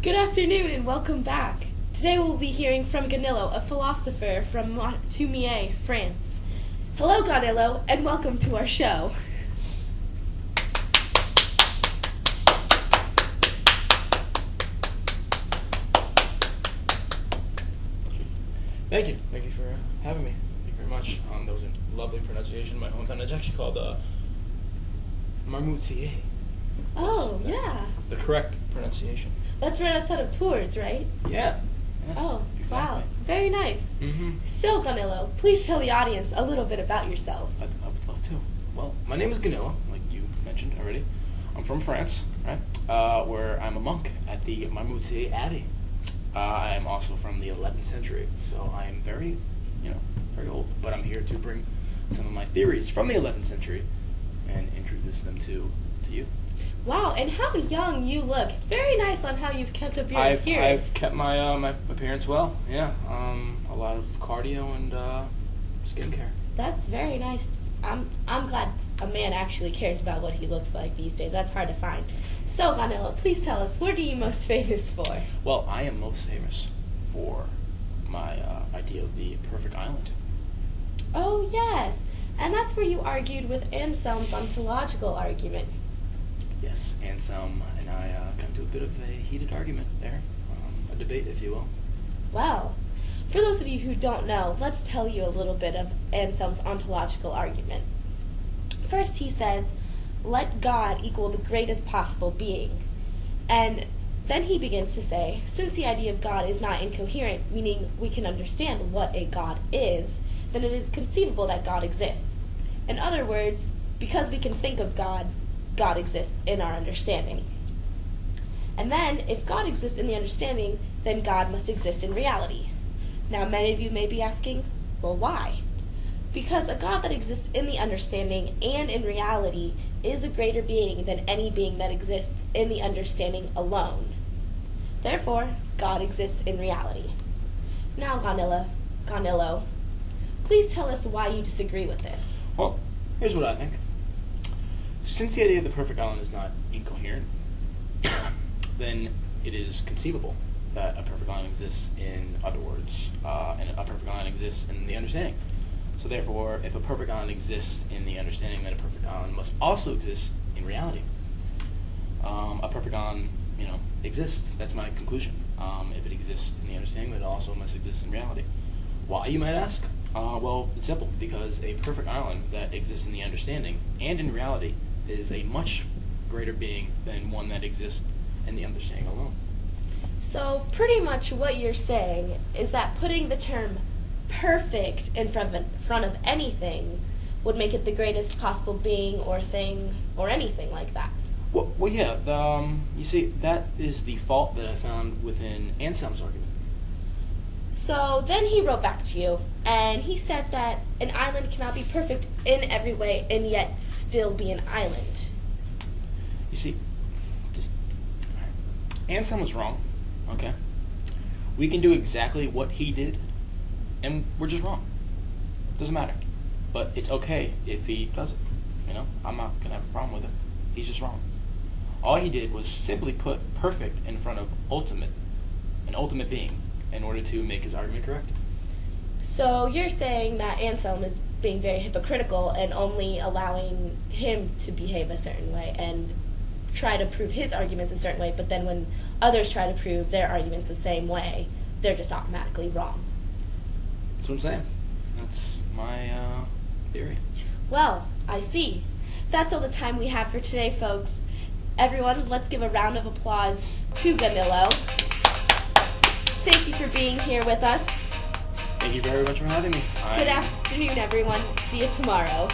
Good afternoon and welcome back. Today we'll be hearing from Gaunilo, a philosopher from Montpellier, France. Hello, Gaunilo, and welcome to our show. Thank you. Thank you for having me. Thank you very much. That was a lovely pronunciation. My hometown is actually called Marmoutier. Oh, That's yeah. the correct pronunciation. That's right outside of Tours, right? Yeah. Yes, Oh, exactly. wow. Very nice. Mm-hmm. So, Gaunilo, please tell the audience a little bit about yourself. I would love to. Well, my name is Gaunilo, like you mentioned already. I'm from France, right? Where I'm a monk at the Marmoutier Abbey. I am also from the 11th century, so I am very old. But I'm here to bring some of my theories from the 11th century and introduce them to you. Wow, and how young you look. Very nice on how you've kept up your appearance. I've kept my my appearance well. Yeah, a lot of cardio and skincare. That's very nice. I'm glad a man actually cares about what he looks like these days. That's hard to find. So, Gaunilo, please tell us, what are you most famous for? Well, I am most famous for my idea of the perfect island. Oh, yes. And that's where you argued with Anselm's ontological argument. Yes, Anselm and I got into a bit of a heated argument there, a debate, if you will. Well, for those of you who don't know, let's tell you a little bit of Anselm's ontological argument. First, he says, let God equal the greatest possible being. And then he begins to say, since the idea of God is not incoherent, meaning we can understand what a God is, then it is conceivable that God exists. In other words, because we can think of God, God exists in our understanding. And then, if God exists in the understanding, then God must exist in reality. Now, many of you may be asking, well, why? Because a God that exists in the understanding and in reality is a greater being than any being that exists in the understanding alone. Therefore, God exists in reality. Now, Gaunilo, please tell us why you disagree with this. Well, here's what I think. Since the idea of the perfect island is not incoherent, then it is conceivable that a perfect island exists in other words, and a perfect island exists in the understanding. So therefore, if a perfect island exists in the understanding, then a perfect island must also exist in reality. A perfect island, exists. That's my conclusion. If it exists in the understanding, then it also must exist in reality. Why, you might ask? Well, it's simple. Because a perfect island that exists in the understanding and in reality is a much greater being than one that exists in the understanding alone. So, pretty much what you're saying is that putting the term perfect in front of anything would make it the greatest possible being or thing or anything like that. Well, yeah. You see, that is the fault that I found within Anselm's argument. So then he wrote back to you, and he said that an island cannot be perfect in every way and yet still be an island. You see, Anselm was wrong, okay? We can do exactly what he did, and we're just wrong. Doesn't matter. But it's okay if he does it, I'm not going to have a problem with it. He's just wrong. All he did was simply put perfect in front of an ultimate being, in order to make his argument correct. So you're saying that Anselm is being very hypocritical and only allowing him to behave a certain way and try to prove his arguments a certain way, but then when others try to prove their arguments the same way, they're just automatically wrong. That's what I'm saying. That's my theory. Well, I see. That's all the time we have for today, folks. Everyone, let's give a round of applause to Gaunilo. Thank you for being here with us. Thank you very much for having me. Good afternoon, everyone. See you tomorrow.